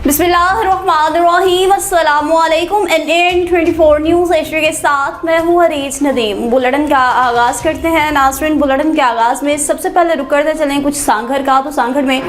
बिस्मिल्लाहिर्रहमानिर्रहीम, अस्सलामुअलैकुम। NN 24 news Asia के साथ मैं हूँ हरीज नदीम। बुलेटिन का आगाज़ करते हैं। नाज़रीन, बुलेटिन के आगाज़ में सबसे पहले रुक करते चलें कुछ सांगड़ का। तो सांगड़ में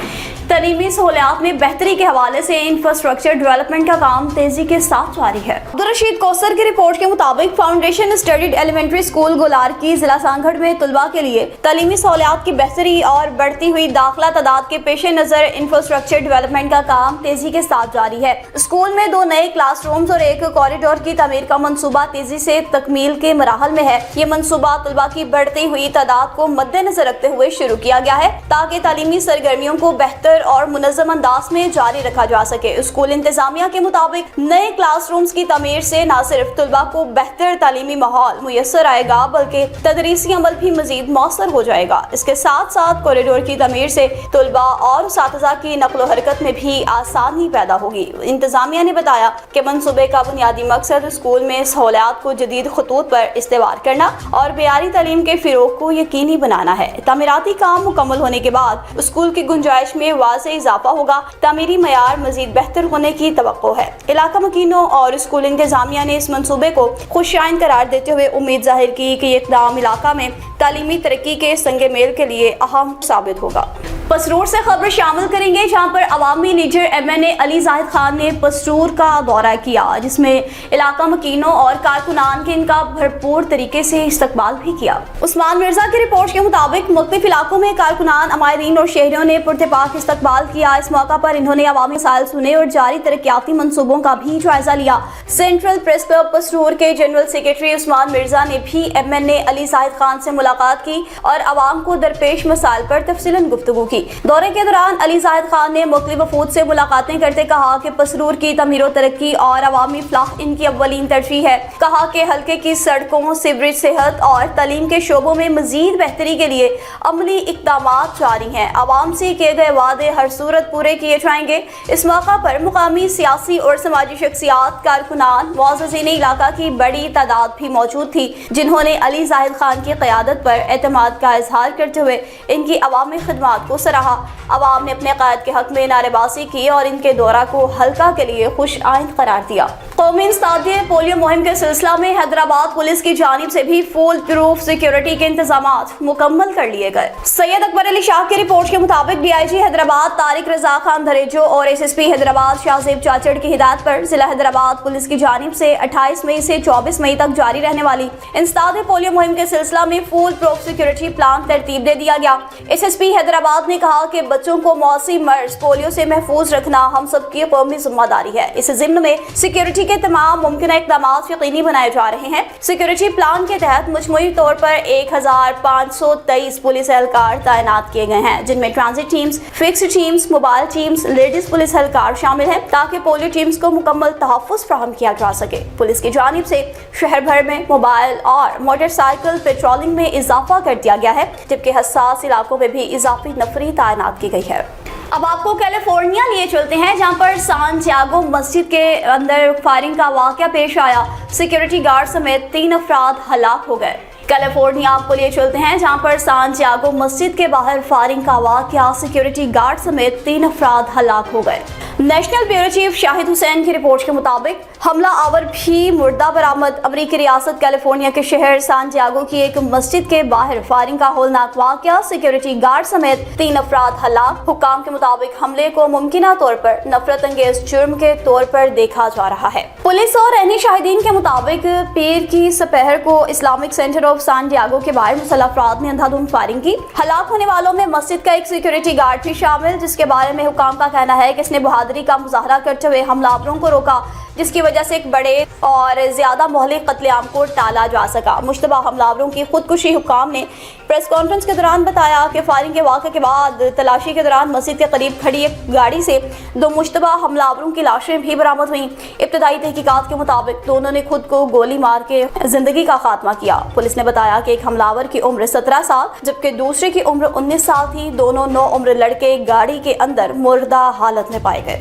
तलीमी सहूलियात में बेहतरी के हवाले से इंफ्रास्ट्रक्चर डेवलपमेंट का काम तेजी के साथ जारी है। अब्दुल रशीद कौसर की रिपोर्ट के मुताबिक foundation studied elementary school Golar की जिला सांगड़ में तलबा के लिए तलीमी सहूलियात की बेहतरी और बढ़ती हुई दाखिला तादाद के पेश नज़र इंफ्रास्ट्रक्चर डेवलपमेंट का काम तेजी के साथ जारी है। स्कूल में 2 नए क्लासरूम्स और 1 कॉरिडोर की तमीर का मंसूबा तेजी से तकमील के मराहल में है। ये मंसूबा तलबा की बढ़ती हुई तादाद को मद्देनजर रखते हुए शुरू किया गया है ताकि तालीमी सरगर्मियों को बेहतर और मुनज़्ज़म अंदाज में जारी रखा जा सके। स्कूल इंतजामिया के मुताबिक नए क्लासरूम्स की तमीर से न सिर्फ तलबा को बेहतर तालीमी माहौल मुयस्सर आएगा बल्कि तदरीसी अमल भी मजीद मौसर हो जाएगा। इसके साथ साथ कॉरिडोर की तमीर से तलबा और उस्ताज़ा की नक़्ल हरकत में भी आसानी पैदा होगी। इंतजामिया ने बताया कि मंसूबे का बुनियादी मकसद स्कूल में सहूलियात को जदीद खतूत पर इस्तेमाल करना और बेयारी तालीम के फिरोग को यकीनी बनाना है। तामीराती काम मुकम्मल होने के बाद स्कूल की गुंजाइश में वाज़ेह इजाफा होगा। तामीरी मयार मजीद बेहतर होने की तवक्को है। इलाका मकीनों और स्कूल इंतजामिया ने इस मंसूबे को खुशाइन करार देते हुए उम्मीद जाहिर की कि ये इक़दाम इलाका में तालीमी तरक्की के संगे मेल के लिए अहम साबित होगा। पसरूर से खबर शामिल करेंगे जहां पर अवामी लीडर MNA अली जाहिद खान ने पसरूर का दौरा किया, जिसमें इलाका मकीनों और कारकुनान के इनका भरपूर तरीके से इस्तकबाल भी किया। उस्मान मिर्जा की रिपोर्ट के मुताबिक मुख्तलिफ इलाकों में कारकुनान, अमायरीन और शहरियों ने पुरतपाक इस्तकबाल किया। इस मौका पर इन्होंने अवामी मसाइल सुने और जारी तरक्याती मनसूबों का भी जायजा लिया। सेंट्रल प्रेस क्लब पसरूर के जनरल सेक्रेटरी उस्मान मिर्जा ने भी MNA अली जाहिद खान से मुलाकात की और अवाम को दरपेश मसाइल पर तफसीलन गुफ्तगू की। दौरे के दौरान अली जाहिद खान ने मुख्तलिफ वफूद से मुलाकातें करते कहा कि पसरूर की तमीर तरक्की और अवामी फलाह इनकी अव्वलीन तरजीह है। कहा कि हल्के की सड़कों, सीवरेज, सेहत और तालीम के शोबों में मजीद बेहतरी के लिए अमली इक़दामात जारी हैं। अवाम से किए गए वादे हर सूरत पूरे किए जाएंगे। इस मौका पर मुकामी सियासी और समाजी शख्सियात, कारकुनान, मुअज़्ज़िज़ीन इलाका की बड़ी तादाद भी मौजूद थी, जिन्होंने अली जाहिद खान की क़यादत पर एतमाद का इजहार करते हुए इनकी अवामी खिदमात को सराहा। अवाम ने अपने कायद के हक में नारेबाजी की और इनके दौरा को हल्का के लिए खुश आइंद करार दिया। कौमी इंसदादिया पोलियो मुहिम के सिलसिला में हैदराबाद पुलिस की जानिब से भी फुल प्रूफ सिक्योरिटी के इंतजामात मुकम्मल कर लिए गए। सैयद अकबर अली शाह की रिपोर्ट के मुताबिक DIG हैदराबाद तारिक रजा खान धरेजो और SSP हैदराबाद शाहजेब चाचड़ की हिदायत पर जिला हैदराबाद पुलिस की जानिब से 28 मई से 24 मई तक जारी रहने वाली इंसदादिया पोलियो मुहिम के सिलसिला में फुल प्रूफ सिक्योरिटी प्लान तरतीब दे दिया गया। SSP हैदराबाद ने कहा कि बच्चों को मौसी मर्ज पोलियो से महफूज रखना हम सबकी कौमी जिम्मेदारी है। इस ज़िम्न में सिक्योरिटी के तमाम मुमकिन इक़दाम यकीनी बनाए जा रहे हैं। सिक्योरिटी प्लान के तहत मजमूई तौर पर 1523 पुलिस एहलकार तैनात किए गए हैं, जिनमें transit teams, fixed teams, mobile teams, ladies police एहलकार शामिल हैं, ताकि पोलियो टीम्स को मुकम्मल तहफ़्फ़ुज़ फराहम किया जा सके। पुलिस की जानिब से शहर भर में मोबाइल और मोटरसाइकिल पेट्रोलिंग में इजाफा कर दिया गया है, जबकि हसास इलाकों में भी इजाफी नफरी तैनात की गई है। अब आपको कैलिफोर्निया लिए चलते हैं, जहां पर सांटियागो मस्जिद के अंदर फायरिंग का वाक़या पेश आया। सिक्योरिटी गार्ड समेत 3 अफराद हलाक हो गए। कैलिफोर्निया आपको लिए चलते हैं, जहां पर सांटियागो मस्जिद के बाहर फायरिंग का वाक़या, सिक्योरिटी गार्ड समेत 3 अफराद हलाक हो गए। National bureau chief Shahid Hussain की रिपोर्ट के मुताबिक हमला आवर भी मुर्दा बरामद। अमरीकी रियासत कैलिफोर्निया के शहर सांटियागो की एक मस्जिद के बाहर फायरिंग का होलनाक वाक़या, सिक्योरिटी गार्ड समेत 3 अफराद हलाक। हुक्काम के मुताबिक हमले को मुमकिना तौर पर नफरत अंगेज जुर्म के तौर पर देखा जा रहा है। पुलिस और रहनी शाहिदीन के मुताबिक पीर की सपहर को इस्लामिक सेंटर ऑफ सांटियागो के बाहर मुसल्लह अफराद ने अंधाधुंध फायरिंग की। हलाक होने वालों में मस्जिद का एक सिक्योरिटी गार्ड भी शामिल, जिसके बारे में हुक्काम का कहना है कि इसने बहादुरी का मुजाहरा करते हुए हमलावरों को रोका। جس کی وجہ سے ایک بڑے اور زیادہ مہلک قتل عام کو ٹالا جا سکا۔ مشتبہ حملہ کی خودکشی حکام نے پریس کانفرنس کے دوران بتایا کہ فائرنگ کے واقعے کے بعد تلاشی کے دوران مسجد کے قریب کھڑی ایک گاڑی سے 2 مشتبہ حملہ آوروں کی لاشیں بھی برآمد ہوئیں۔ ابتدائی تحقیقات کے مطابق دونوں نے خود کو گولی مار کے زندگی کا خاتمہ کیا۔ پولیس نے بتایا کہ ایک حملہ آور کی عمر 17 سال جبکہ دوسرے کی عمر 19 سال تھی۔ دونوں 9 عمر لڑکے گاڑی کے اندر مردہ حالت میں پائے گئے۔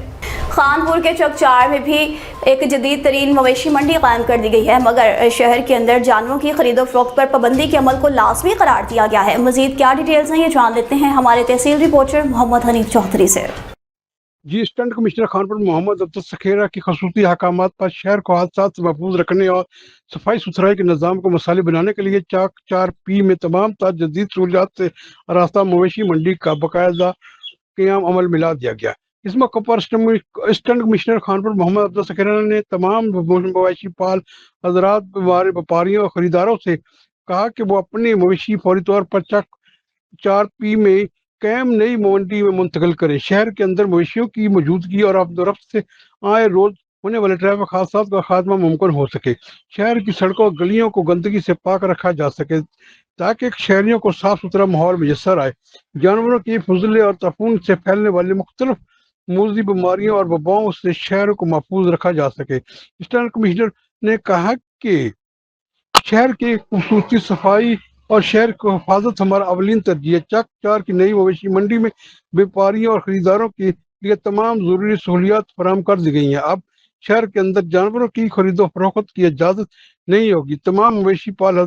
خانپور کے چوک 4 میں بھی ایک جدید ترین مویشی منڈی قائم کر دی گئی ہے، مگر شہر کے اندر جانوروں کی خرید و فروخت پر پابندی کے عمل کو لازمی قرار دیا گیا ہے۔ مزید کیا ڈیٹیلز ہیں یہ جان لیتے ہیں ہمارے تحصیل رپورٹر محمد حنیف چوہدری سے۔ جی، اسسٹنٹ کمشنر خانپور محمد عبدل سکھیرا کی خصوصی احکامات پر شہر کو حادثات سے محفوظ رکھنے اور صفائی ستھرائی کے نظام کو مثالی بنانے کے لیے چاک 4P میں تمام تر جدید سہولیات سے آراستہ مویشی منڈی کا باقاعدہ قیام عمل میں لا دیا گیا۔ اس موقع پر اسسٹنٹ کمشنر خانپور محمد عبدل سکھیرا نے تمام مویشی پال حضرات، وپاریوں اور خریداروں سے کہا کہ وہ اپنے مویشی فوری طور پر چاک 4P میں قائم نئی منڈی میں منتقل کریں۔ شہر کے اندر مویشیوں کی موجودگی اور آمد و رفت سے آئے روز ہونے والے ٹریفک حادثات کا خاتمہ ممکن ہو سکے۔ شہر کی سڑکوں اور گلیوں کو گندگی سے پاک رکھا جا سکے تاکہ شہریوں کو صاف ستھرا ماحول میسر آئے۔ جانوروں کی فضلے اور تعفن سے پھیلنے والی مختلف موذی بیماریوں اور وباؤں سے شہر کو محفوظ رکھا جا سکے۔ اسسٹنٹ کمشنر نے کہا کہ شہر کی خوبصورتی، صفائی اور شہر کو حفاظت ہمارا اولین ترجیح ہے۔ چاک 4 کی نئی مویشی منڈی میں بیپاریوں اور خریداروں کے لیے تمام ضروری سہولیات فراہم کر دی گئی ہیں۔ اب شہر کے اندر جانوروں کی خرید و فروخت کی اجازت نہیں ہوگی۔ تمام مویشی پال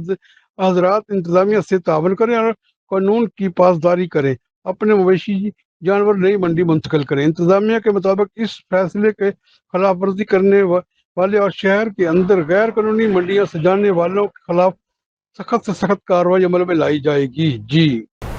حضرات انتظامیہ سے تعاون کریں اور قانون کی پاسداری کریں، اپنے مویشی جانور نئی منڈی منتقل کریں۔ انتظامیہ کے مطابق اس فیصلے کے خلاف ورزی کرنے والے اور شہر کے اندر غیر قانونی منڈیاں سجانے والوں کے خلاف سخت سے سخت کارروائی عمل میں لائی جائے گی۔ جی،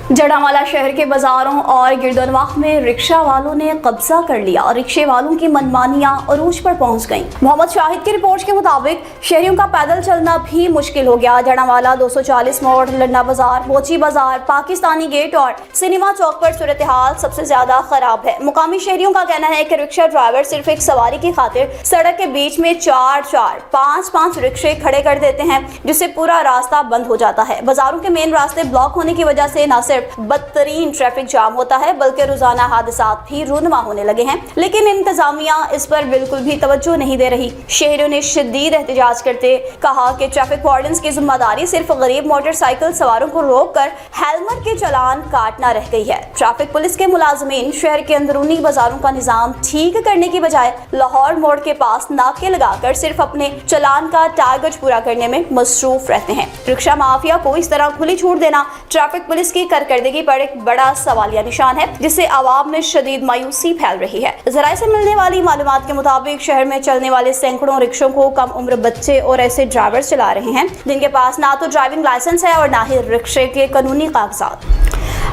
جڑامالہ شہر کے بازاروں اور گردونواخ میں رکشہ والوں نے قبضہ کر لیا اور رکشے والوں کی منمانیاں عروج پر پہنچ گئیں۔ محمد شاہد کی رپورٹ کے مطابق شہریوں کا پیدل چلنا بھی مشکل ہو گیا۔ جڑامالہ 240 موڑ، لڈا بازار، موچی بازار، پاکستانی گیٹ اور سنیما چوک پر صورتحال سب سے زیادہ خراب ہے۔ مقامی شہریوں کا کہنا ہے کہ رکشہ ڈرائیور صرف ایک سواری کی خاطر سڑک کے بیچ میں 4-5 رکشے کھڑے کر دیتے ہیں جس سے پورا راستہ بند ہو جاتا ہے۔ بازاروں کے مین راستے بلاک ہونے کی وجہ سے نہ صرف بدترین ٹریفک جام ہوتا ہے بلکہ روزانہ حادثات بھی رونما ہونے لگے ہیں، لیکن انتظامیہ اس پر بالکل بھی توجہ نہیں دے رہی۔ شہریوں نے شدید احتجاج کرتے کہا کہ ٹریفک وارڈنز کی ذمہ داری صرف غریب موٹر سائیکل سواروں کو روک کر ہیلمٹ کے چلان کاٹنا رہ گئی ہے۔ ٹریفک پولیس کے ملازمین شہر کے اندرونی بازاروں کا نظام ٹھیک کرنے کی بجائے لاہور موڑ کے پاس ناکے لگا کر صرف اپنے چلان کا ٹارگٹ پورا کرنے میں مصروف رہتے ہیں۔ رکشہ مافیا کو اس طرح کھلی چھوٹ دینا ٹریفک پولیس کی کارکردگی پر ایک بڑا سوالیہ نشان ہے جس سے عوام میں شدید مایوسی پھیل رہی ہے۔ ذرائع سے ملنے والی معلومات کے مطابق شہر میں چلنے والے سینکڑوں رکشوں کو کم عمر بچے اور ایسے ڈرائیور چلا رہے ہیں جن کے پاس نہ تو ڈرائیونگ لائسنس ہے اور نہ ہی رکشے کے قانونی کاغذات۔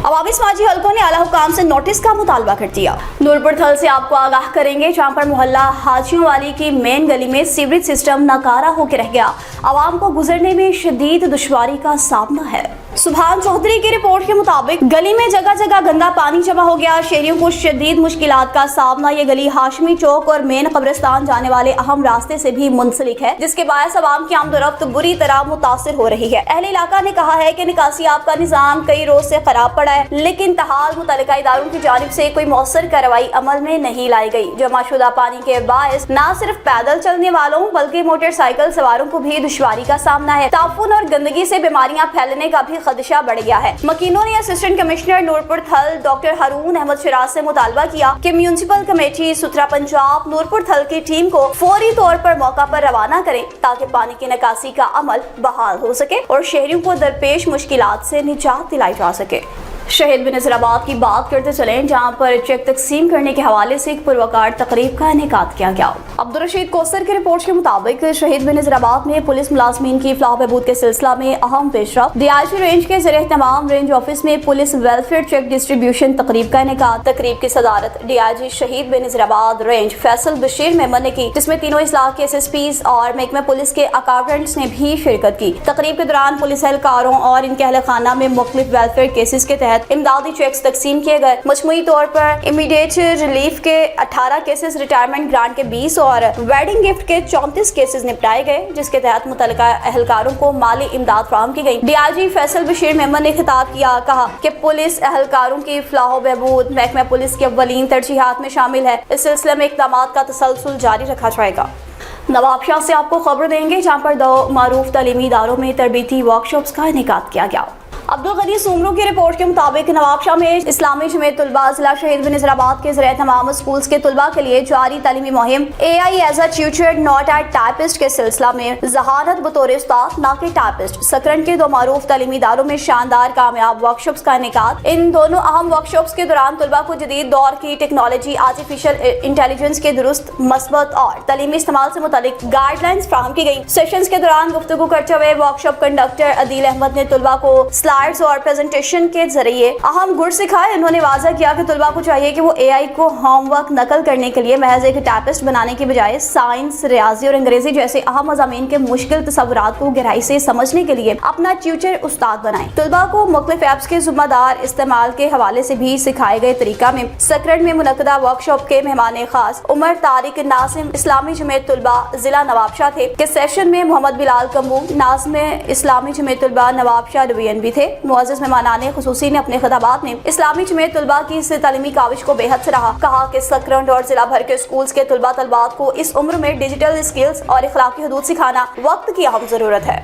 عوامی سماجی حلقوں نے اعلیٰ حکام سے نوٹس کا مطالبہ کر دیا۔ نورپور تھل سے آپ کو آگاہ کریں گے جہاں پر محلہ حاجیوں والی کی مین گلی میں سیوریج سسٹم ناکارہ ہو کے رہ گیا، عوام کو گزرنے میں شدید دشواری کا سامنا ہے۔ سبحان چودھری کی رپورٹ کے مطابق گلی میں جگہ جگہ گندا پانی جمع ہو گیا، شہریوں کو شدید مشکلات کا سامنا۔ یہ گلی ہاشمی چوک اور مین قبرستان جانے والے اہم راستے سے بھی منسلک ہے جس کے باعث عوام کی آمد و رفت بری طرح متاثر ہو رہی ہے۔ اہل علاقہ نے کہا ہے کہ نکاسی آب کا نظام کئی روز سے خراب پڑا ہے لیکن تاحال متعلقہ اداروں کی جانب سے کوئی مؤثر کارروائی عمل میں نہیں لائی گئی۔ جمع شدہ پانی کے باعث نہ صرف پیدل چلنے والوں بلکہ موٹر سائیکل سواروں کو بھی دشواری کا سامنا ہے۔ تعفن اور گندگی سے بیماریاں پھیلنے کا بھی خدشہ بڑھ گیا ہے۔ مکینوں نے اسسٹنٹ کمشنر نورپور تھل ڈاکٹر ہارون احمد شراز سے مطالبہ کیا کہ میونسپل کمیٹی ستھرا پنجاب نورپور تھل کی ٹیم کو فوری طور پر موقع پر روانہ کریں تاکہ پانی کی نکاسی کا عمل بحال ہو سکے اور شہریوں کو درپیش مشکلات سے نجات دلائی جا سکے۔ شہید بنظیر آباد کی بات کرتے چلیں جہاں پر چیک تقسیم کرنے کے حوالے سے ایک پروقار تقریب کا انعقاد کیا گیا۔ عبدالرشید کوثر کی رپورٹ کے مطابق شہید بنظیر آباد میں پولیس ملازمین کی فلاح بہبود کے سلسلہ میں اہم پیش رفت۔ ڈی آئی جی رینج کے زیر اہتمام رینج آفس میں پولیس ویلفیئر چیک ڈسٹریبیوشن تقریب کا انعقاد۔ تقریب کی صدارت ڈی آئی جی شہید بنظیر آباد رینج فیصل بشیر ممن نے کی جس میں تینوں اضلاع کے ایس ایس پیز اور محکمہ پولیس کے اکاؤنٹنٹس نے بھی شرکت کی۔ تقریب کے دوران پولیس اہلکاروں اور ان کے اہل خانہ میں مختلف ویلفیئر کیسز کے تحت पर इमदादी चेक्स तकसीम किए गए। मजमूई तौर पर इमीडिएट रिलीफ के 18 केसेस, रिटायरमेंट ग्रांट के 20 और वेडिंग गिफ्ट के 34 केसेस निपटाए गए, जिसके तहत मुतल्लिका अहलकारों को माली इमदाद फराहम की गई। DIG फैसल बशीर मेमन ने खिताब किया, कहा कि पुलिस अहलकारों की फलाह बहबूद महकमा पुलिस की अव्वलीन तरजीहात में शामिल है। इस सिलसिले में इक़दामात का तसलसल जारी रखा जाएगा। नवाबशाह से आपको खबर देंगे, जहाँ पर 2 मारूफ तालीमी इदारों में तरबीती वर्कशॉप्स का इनेकाद किया गया। अब्दुल गनी सुमरू की रिपोर्ट के मुताबिक नवाबशाह में इस्लामी जमीयत तुलबा जिला शहीद नज़ीराबाद के ज़रिए तमाम स्कूल्स के तुलबा के लिए जारी तालीमी मुहिम AI as a tutor not at typist के सिलसिला में जहानत बतौर उस्ताद ना कि टाइपिस्ट सकरन के 2 मारूफ तालीमी इदारों में शानदार कामयाब वर्कशॉप्स का इनेकाद। इन दोनों अहम वर्कशॉप्स के दौरान तुलबा को जदीद दौर की टेक्नोलॉजी, आर्टिफिशियल इंटेलिजेंस के दुरुस्त मस्बत और तालीमी इस्तेमाल से मुतालिक गाइडलाइंस फराहम की गई। सेशंस के दौरान गुफ्तगू करते हुए वर्कशॉप कंडक्टर अदील अहमद ने तुलबा को स्लाइड्स और प्रेजेंटेशन के जरिए अहम गुर सिखाए। उन्होंने वाज़ा किया कि तुलबा को चाहिए कि वो AI को होमवर्क नकल करने के लिए महज एक टाइपिस्ट बनाने की बजाय साइंस, रियाजी और अंग्रेजी जैसे अहम मज़ामीन के मुश्किल तसव्वुरात को गहराई से समझने के लिए अपना ट्यूटर उस्ताद बनाएं। तुलबा को मुख्तलिफ ऐप्स के ज़िम्मेदार इस्तेमाल के हवाले से भी सिखाए गए तरीका में सकरन में मुनक्कदा वर्कशॉप के मेहमान खास उमर तारिक नासिम इस्लामी जमीयत तुलबा जिला नवाबशाह थे कि सेशन में मोहम्मद बिलाल कम्बू नाज़िम इस्लामी जमीयत तुलबा नवाबशाह डिवीजन भी थे। मुअज़्ज़िज़ मेहमानाने खुसूसी ने अपने खिताबात में इस्लामी जमीयत तुलबा की इस तालीमी काविश को बेहद सराहा। कहा कि सकरन और जिला भर के स्कूल्स के तुलबा तलबात को इस उम्र में डिजिटल स्किल्स और इखलाकी हदूद सिखाना वक्त की अहम जरूरत है।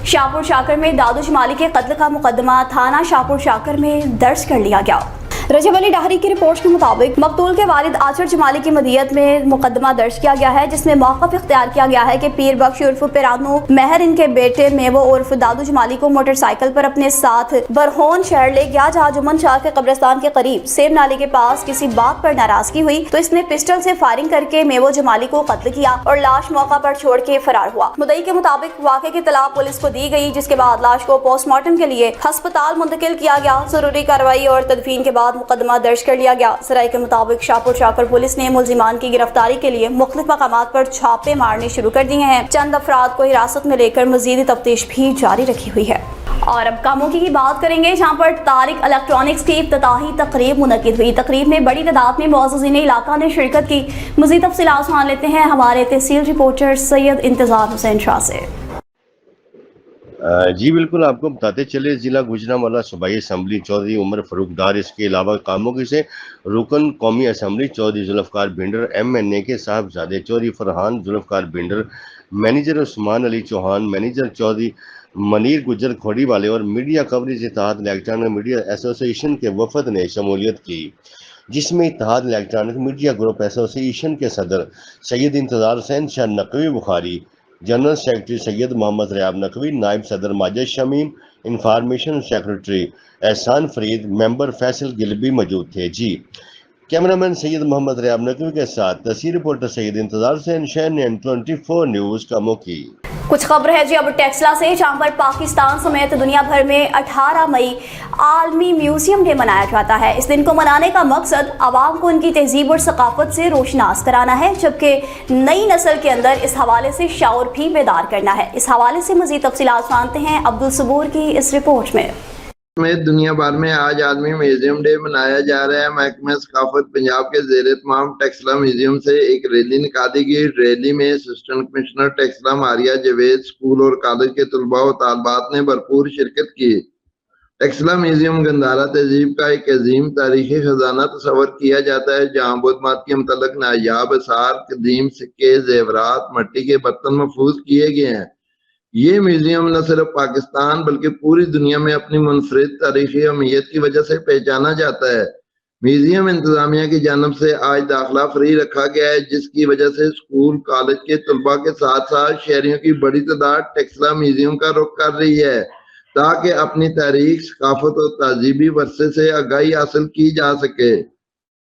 शाहपुर शाकर में दादू जमाली के कत्ल का मुकदमा थाना शाहपुर शाकर में दर्ज कर लिया गया। रजब अली डाहरी की रिपोर्ट के मुताबिक मकतूल के वालिद आचर जमाली की मदियत में मुकदमा दर्ज किया गया है, जिसमें मौक़िफ़ इख्तियार किया गया है कि पीर बख्श उर्फ पिरानू महर इनके बेटे मेवो उर्फ दादू जमाली को मोटरसाइकिल पर अपने साथ बरहोन शहर ले गया, जहाँ जुम्मन शाह के कब्रिस्तान के करीब सेब नाले के पास किसी बात पर नाराजगी हुई तो इसने पिस्टल से फायरिंग करके मेवो जमाली को कत्ल किया और लाश मौका पर छोड़ के फरार हुआ। मुद्दई के मुताबिक वाक़े की इत्तला पुलिस को दी गई, जिसके बाद लाश को पोस्टमार्टम के लिए अस्पताल मुंतकिल किया गया। जरूरी कार्रवाई और तदफीन के बाद मुकदमा दर्ज कर लिया गया। सराय के मुताबिक शाहपुर शाकर पुलिस ने मुलजिमान की गिरफ्तारी के लिए मुख्तलिफ मकामात पर छापे मारने शुरू कर दिए हैं। चंद अफराद को हिरासत में लेकर मजीद तफ्तीश भी जारी रखी हुई है। और अब कामों की बात करेंगे, जहां पर तारिक इलेक्ट्रॉनिक्स की इफ्तिताही तकरीब मुनक्किद हुई। तकरीब में बड़ी तादाद में मुअज़्ज़िज़ीन इलाका ने शिरकत की। मज़ीद तफसीलात सुन लेते हैं हमारे तहसील रिपोर्टर सैयद इंतज़ार हुसैन शाह से। जी बिल्कुल, आपको बताते चले ज़िला गुजरांवाला सूबाई असम्बली चौधरी उमर फरूकदार, इसके अलावा कामोगी से रुकन कौमी असम्बली चौधरी जुल्फ़कार भिंडर, MNA के साहबजादे चौधरी फरहान जुल्फ़कार भिंडर, मैनेजर उस्मान अली चौहान, मैनेजर चौधरी मनीर गुजर खोड़ी वाले और media coverage Ittehad electronic media association के वफद ने शमूलियत की, जिसमें Ittehad electronic media group association के सदर सैयद इंतज़ार हुसैन शाह नकवी बुखारी, जनरल सेक्रेटरी सैयद मोहम्मद रियाब नकवी, नायब सदर माजिद शमीम, इंफॉर्मेशन सेक्रेटरी एहसान फरीद, मेंबर फैसल गिलबी मौजूद थे। जी कैमरामैन सैयद मोहम्मद रियाब नकवी के साथ तस्वीर रिपोर्टर सैयद इंतज़ार हुसैन शाह 24 न्यूज़ कामों की। कुछ खबर है जी अब टेक्सला से, जहाँ पर पाकिस्तान समेत दुनिया भर में 18 मई आलमी म्यूजियम डे मनाया जाता है। इस दिन को मनाने का मकसद आवाम को उनकी तहजीब और सकाफत से रोशनास कराना है, जबकि नई नस्ल के अंदर इस हवाले से शऊर भी बेदार करना है। इस हवाले से मज़ीद तफसीलात जानते हैं अब्दुल सबूर की इस रिपोर्ट में। दुनिया भर में आज आलमी म्यूजियम डे मनाया जा रहा है। महकमा सकाफत पंजाब के ज़ेर तमाम टेक्सला म्यूजियम से एक रैली निकाली गई। रैली में assistant commissioner Taxila Maria Javed, school और कॉलेज के तलबा और तालबात ने भरपूर शिरकत की। टेक्सला म्यूजियम गंधारा तहजीब का एक अजीम तारीखी खजाना तस्वर किया जाता है, जहाँ बुद्ध मत के मुतल्लिक नायाब आसार, कदीम सिक्के, जेवरात, मिट्टी के बर्तन महफूज किए गए हैं। ये म्यूजियम न सिर्फ पाकिस्तान बल्कि पूरी दुनिया में अपनी मुनफरिद तारीखी अहमियत की वजह से पहचाना जाता है। म्यूजियम इंतजामिया की जानब से आज दाखिला फ्री रखा गया है, जिसकी वजह से स्कूल कॉलेज के तलबा के साथ साथ शहरियों की बड़ी तादाद टेक्सला म्यूजियम का रुख कर रही है, ताकि अपनी तारीख, सकाफत और तहजीबी वर्से से आगाही हासिल की जा सके।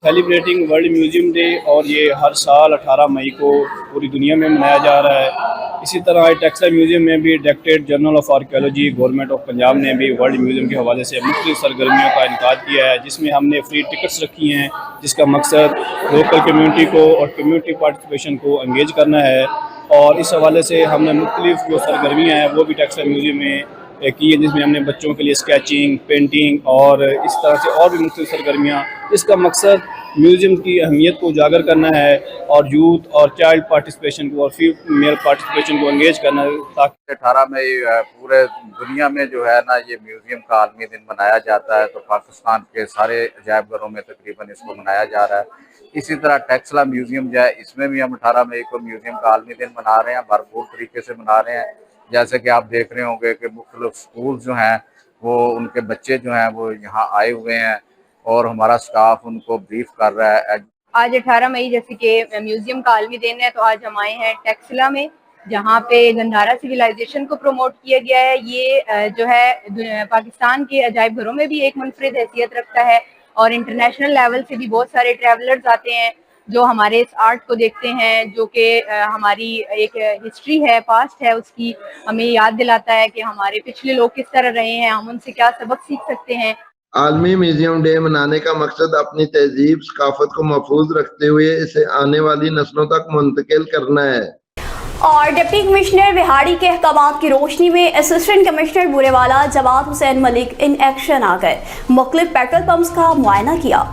सेलिब्रेटिंग वर्ल्ड म्यूजियम डे, और ये हर साल 18 मई को पूरी दुनिया में मनाया जा रहा है। इसी तरह टेक्सला म्यूजियम में भी directorate general of archaeology government of Punjab ने भी वर्ल्ड म्यूजियम के हवाले से मुख्तलिफ सरगर्मियों का इनकाद किया है, जिसमें हमने फ्री टिकट्स रखी हैं, जिसका मकसद लोकल कम्यूनिटी को और कम्यूनिटी पार्टिसिपेशन को इंगेज करना है। और इस हवाले से हमने मुख्तलिफ जो सरगर्मियाँ हैं वो भी टेक्सला म्यूजियम में की है, जिसमें हमने बच्चों के लिए स्केचिंग, पेंटिंग और इस तरह से और भी मुख्तलिफ सरगर्मियाँ, इसका मकसद म्यूज़ियम की अहमियत को उजागर करना है और यूथ और चाइल्ड पार्टिसिपेशन को और फीमेल पार्टिसिपेशन को इंगेज करना है, ताकि 18 मई पूरे दुनिया में जो है ना ये म्यूज़ियम का आलमी दिन मनाया जाता है। तो पाकिस्तान के सारे अजायब घरों में तकरीबन इसको मनाया जा रहा है। इसी तरह टेक्सला म्यूज़ियम जो है, इसमें भी हम 18 मई को म्यूज़ियम का आलमी दिन मना रहे हैं, भरपूर तरीके से मना रहे हैं। जैसे कि आप देख रहे होंगे कि मुख्तलिफ स्कूल जो हैं वो उनके बच्चे जो हैं वो यहाँ आए हुए हैं और हमारा स्टाफ उनको ब्रीफ कर रहा है। आज 18 मई जैसे कि म्यूज़ियम का आलमी दिन है, तो आज हम आए हैं टेक्सला में, जहाँ पे गंधारा सिविलाइजेशन को प्रमोट किया गया है। ये जो है पाकिस्तान के अजायब घरों में भी एक मुनफरिद हैसियत रखता है और इंटरनेशनल लेवल से भी बहुत सारे ट्रैवलर्स आते हैं जो हमारे इस आर्ट को देखते हैं, जो कि हमारी एक हिस्ट्री है, पास्ट है, उसकी हमें याद दिलाता है कि हमारे पिछले लोग किस तरह रहे हैं, हम उनसे क्या सबक सीख सकते हैं। आलमी म्यूजियम डे मनाने का मकसद अपनी तहजीब सकाफत को महफूज रखते हुए इसे आने वाली नस्लों तक मुंतकिल करना है। और डिप्टी कमिश्नर बिहाड़ी के अहकामात की रोशनी में assistant commissioner Burewala Jawad Hussain Malik in action आ गए। मुख्तलिफ पेट्रोल पंप्स का मुआयना किया।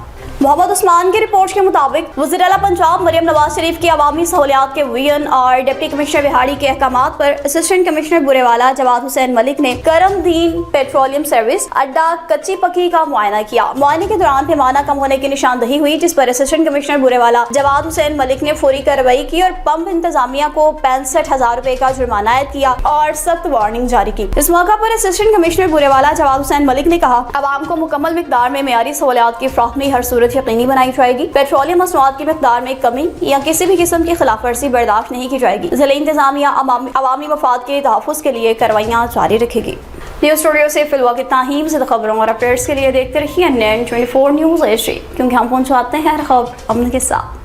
मोहम्मद उस्मान की रिपोर्ट के मुताबिक वज़ीर आला पंजाब मरियम नवाज शरीफ की अवामी सहूलियात के वीएन और डिप्टी कमिश्नर बिहाड़ी के अहकामात पर असिस्टेंट कमिश्नर बुरेवाला जवाद हुसैन मलिक ने करमदीन पेट्रोलियम सर्विस अड्डा कच्ची पक्की का मुआयना किया। मुआयने के दौरान पैमाना कम होने की निशानदही हुई, जिस पर असिस्टेंट कमिश्नर बुरेवाला जवाद हुसैन मलिक ने फौरी कार्रवाई की और पंप इंतजामिया को 65,000 रुपए का जुर्माना आयद किया और सख्त वार्निंग जारी की। इस मौका पर असिस्टेंट कमिश्नर बुरेवाला जवाद हुसैन मलिक ने कहा, अवाम को मुकम्मल मिकदार में मेयारी सहूलियात की फ्राहमी हर सूरत यकीनी बनाई जाएगी। पेट्रोलियम मसनूआत की मिकदार में कमी या किसी भी किस्म की खिलाफ वर्जी बर्दाश्त नहीं की जाएगी। जिला इंतजामिया अवामी मफाद के तहफ़्फ़ुज़ के लिए कार्रवाइयाँ जारी रखेगी। न्यूज़ स्टूडियो से फिलवा की ताहीम से खबरों और अपडेट्स के लिए देखते रहिए NN24 न्यूज़ एशिया, क्योंकि हम पहुँचाते हैं हर खबर अमन के साथ।